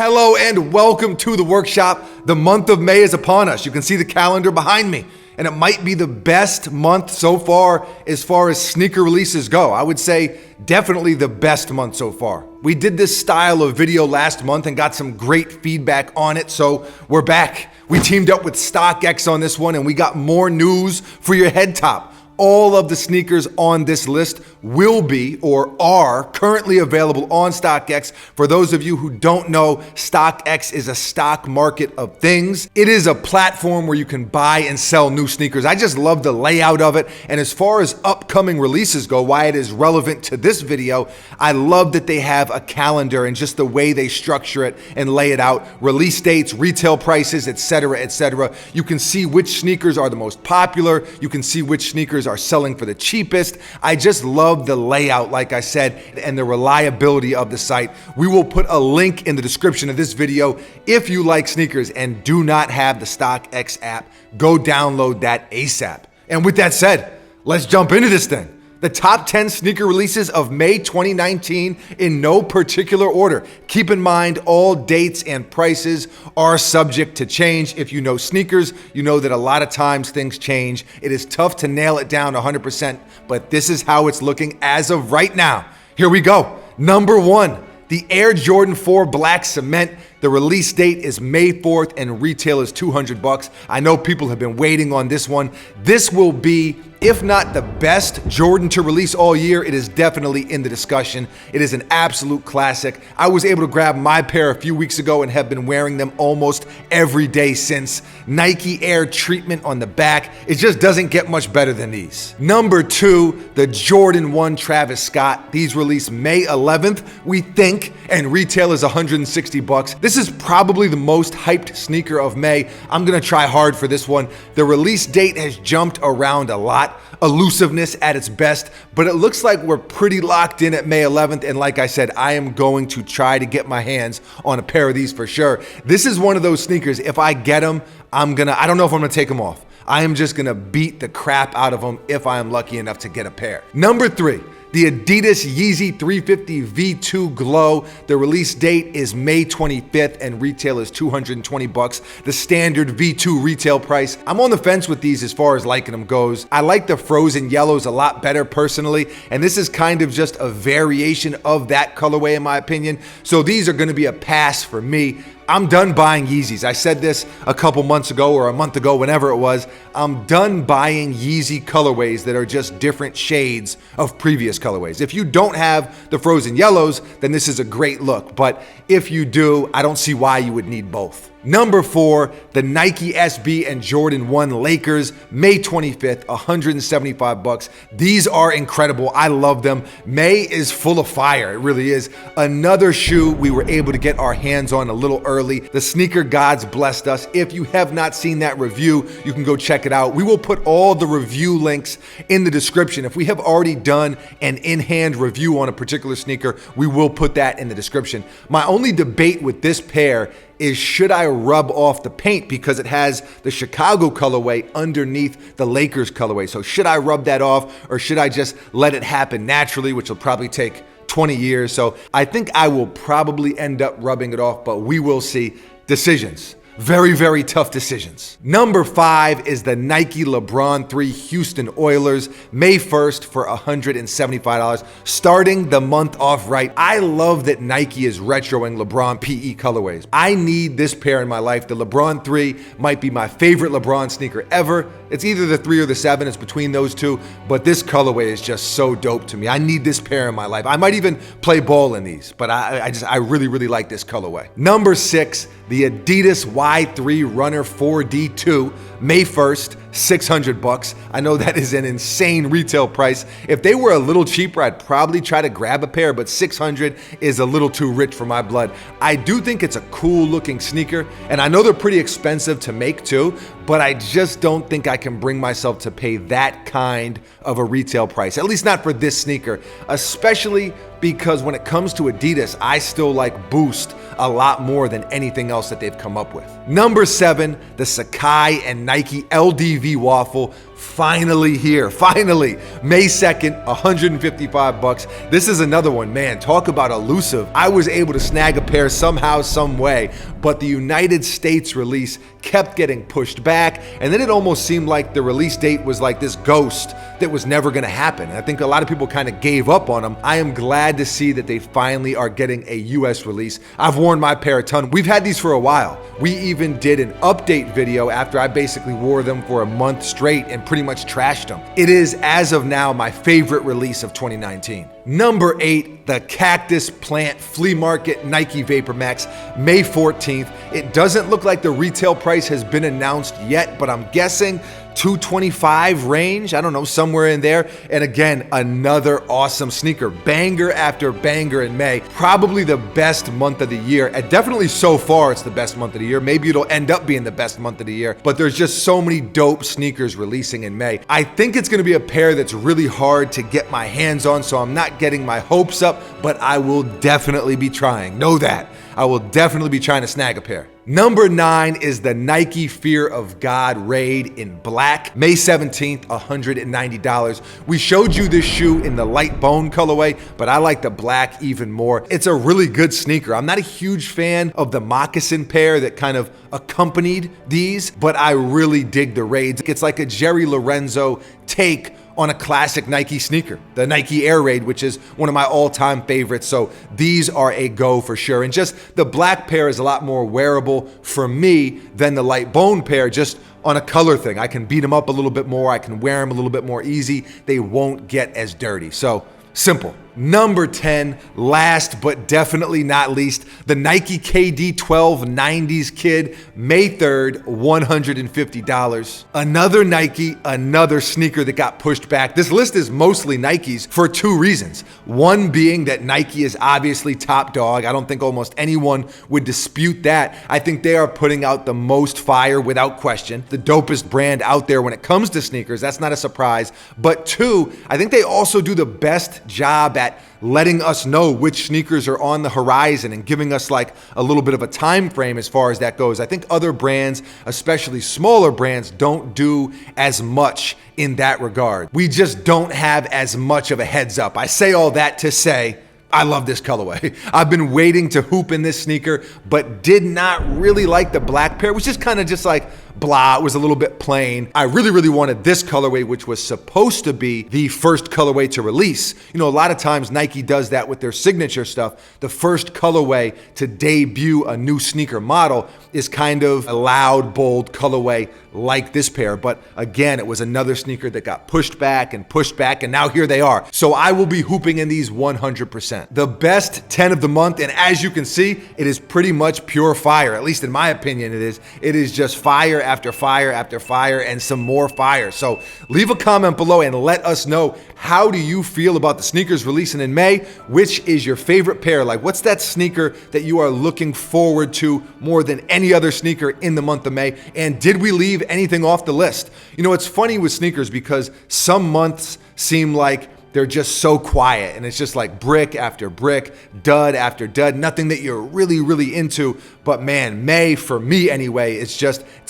Hello and welcome to the workshop. The month of May is upon us. You can see the calendar behind me, and it might be the best month so far as sneaker releases go. I would say definitely the best month so far. We did this style of video last month and got some great feedback on it, so we're back. We teamed up with StockX on this one, and we got more news for your head top. All of the sneakers on this list will be or are currently available on StockX. For those of you who don't know, StockX is a stock market of things. It is a platform where you can buy and sell new sneakers. I just love the layout of it. And as far as upcoming releases go, why it is relevant to this video, I love that they have a calendar and just the way they structure it and lay it out. Release dates, retail prices, etc., etc. You can see which sneakers are the most popular. You can see which sneakers are selling for the cheapest. I just love the layout, like I said, and the reliability of the site. We will put a link in the description of this video. If you like sneakers and do not have the StockX app, go download that ASAP. And with that said, let's jump into this thing. The top 10 sneaker releases of May 2019 in no particular order. Keep in mind, all dates and prices are subject to change. If you know sneakers, you know that a lot of times things change. It is tough to nail it down 100%, but this is how it's looking as of right now. Here we go. Number 1, the Air Jordan 4 Black Cement. The release date is May 4th and retail is $200. I know people have been waiting on this one. This will be, if not the best Jordan to release all year, it is definitely in the discussion. It is an absolute classic. I was able to grab my pair a few weeks ago and have been wearing them almost every day since. Nike Air treatment on the back. It just doesn't get much better than these. Number 2, the Jordan 1 Travis Scott. These release May 11th, we think, and retail is $160. This is probably the most hyped sneaker of May. I'm gonna try hard for this one. The release date has jumped around a lot. Elusiveness at its best, but it looks like we're pretty locked in at May 11th. And like I said, I am going to try to get my hands on a pair of these for sure. This is one of those sneakers, if I get them, I don't know if I'm gonna take them off. I am just gonna beat the crap out of them if I am lucky enough to get a pair. Number 3, the Adidas Yeezy 350 V2 Glo. The release date is May 25th and retail is $220. The standard V2 retail price. I'm on the fence with these as far as liking them goes. I like the frozen yellows a lot better personally, and this is kind of just a variation of that colorway in my opinion. So these are gonna be a pass for me. I'm done buying Yeezys. I said this a couple months ago or a month ago, whenever it was. I'm done buying Yeezy colorways that are just different shades of previous colorways. If you don't have the frozen yellows, then this is a great look. But if you do, I don't see why you would need both. Number 4, the Nike SB and Jordan 1 Lakers, May 25th, $175. These are incredible. I love them. May is full of fire. It really is. Another shoe we were able to get our hands on a little early. The sneaker gods blessed us. If you have not seen that review, you can go check it out. We will put all the review links in the description. If we have already done an in-hand review on a particular sneaker, we will put that in the description. My only debate with this pair is, should I rub off the paint because it has the Chicago colorway underneath the Lakers colorway? So should I rub that off or should I just let it happen naturally, which will probably take 20 years. So I think I will probably end up rubbing it off, but we will see. Decisions. Very, very tough decisions. Number 5 is the Nike LeBron 3 Houston Oilers, May 1st for $175, starting the month off right. I love that Nike is retroing LeBron PE colorways. I need this pair in my life. The LeBron 3 might be my favorite LeBron sneaker ever. It's either the 3 or the 7, it's between those two, but this colorway is just so dope to me. I need this pair in my life. I might even play ball in these, but I really, really like this colorway. Number 6, the Adidas Y3 Runner 4D2, May 1st, $600. I know that is an insane retail price. If they were a little cheaper, I'd probably try to grab a pair, but $600 is a little too rich for my blood. I do think it's a cool looking sneaker, and I know they're pretty expensive to make too, but I just don't think I can bring myself to pay that kind of a retail price, at least not for this sneaker, especially because when it comes to Adidas, I still like Boost a lot more than anything else that they've come up with. Number 7, the Sakai and Nike LDV Waffle, finally here. Finally, May 2nd, $155. This is another one, man, talk about elusive. I was able to snag a pair somehow, some way, but the United States release kept getting pushed back, and then it almost seemed like the release date was like this ghost that was never gonna happen. I think a lot of people kind of gave up on them. I am glad to see that they finally are getting a US release. I've worn my pair a ton. We've had these for a while. We even did an update video after I basically wore them for a month straight and pretty much trashed them. It is, as of now, my favorite release of 2019. Number 8, the Cactus Plant Flea Market Nike Vapor Max, May 14th. It doesn't look like the retail price has been announced yet, but I'm guessing $225 range, I don't know, somewhere in there. And again, another awesome sneaker, banger after banger in May. Probably the best month of the year, and definitely so far it's the best month of the year. Maybe it'll end up being the best month of the year, but there's just so many dope sneakers releasing in May. I think it's gonna be a pair that's really hard to get my hands on, so I'm not getting my hopes up, but I will definitely be trying. Know that. I will definitely be trying to snag a pair. Number 9 is the Nike Fear of God Raid in black, May 17th, $190. We showed you this shoe in the light bone colorway, but I like the black even more. It's a really good sneaker. I'm not a huge fan of the moccasin pair that kind of accompanied these, but I really dig the Raids. It's like a Jerry Lorenzo take on a classic Nike sneaker, the Nike Air Raid, which is one of my all-time favorites. So these are a go for sure. And just the black pair is a lot more wearable for me than the light bone pair, just on a color thing. I can beat them up a little bit more. I can wear them a little bit more easy. They won't get as dirty. So simple. Number 10, last but definitely not least, the Nike KD 12 90s Kid, May 3rd, $150. Another Nike, another sneaker that got pushed back. This list is mostly Nikes for 2 reasons. One being that Nike is obviously top dog. I don't think almost anyone would dispute that. I think they are putting out the most fire without question. The dopest brand out there when it comes to sneakers. That's not a surprise. But 2, I think they also do the best job at letting us know which sneakers are on the horizon and giving us like a little bit of a time frame as far as that goes. I think other brands, especially smaller brands, don't do as much in that regard. We just don't have as much of a heads up. I say all that to say, I love this colorway. I've been waiting to hoop in this sneaker, but did not really like the black pair. It was just kind of just like blah. It was a little bit plain. I really, really wanted this colorway, which was supposed to be the first colorway to release. You know, a lot of times Nike does that with their signature stuff. The first colorway to debut a new sneaker model is kind of a loud, bold colorway like this pair. But again, it was another sneaker that got pushed back, and now here they are. So I will be hooping in these 100%. The best 10 of the month, and as you can see, it is pretty much pure fire. At least in my opinion, it is. It is just fire after fire after fire and some more fire. So leave a comment below and let us know, how do you feel about the sneakers releasing in May? Which is your favorite pair? Like, what's that sneaker that you are looking forward to more than any other sneaker in the month of May? And did we leave anything off the list? You know, it's funny with sneakers because some months seem like they're just so quiet and it's just like brick after brick, dud after dud, nothing that you're really, really into. But man, May, for me anyway, it's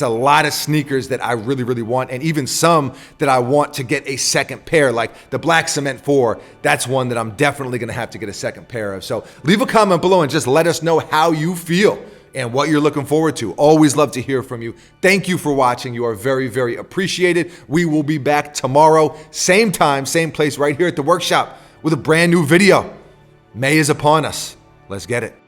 a lot of sneakers that I really, really want, and even some that I want to get a second pair, like the Black Cement 4. That's one that I'm definitely gonna have to get a second pair of. So leave a comment below and just let us know how you feel and what you're looking forward to. Always love to hear from you. Thank you for watching. You are very, very appreciated. We will be back tomorrow, same time, same place, right here at the workshop with a brand new video. May is upon us. Let's get it.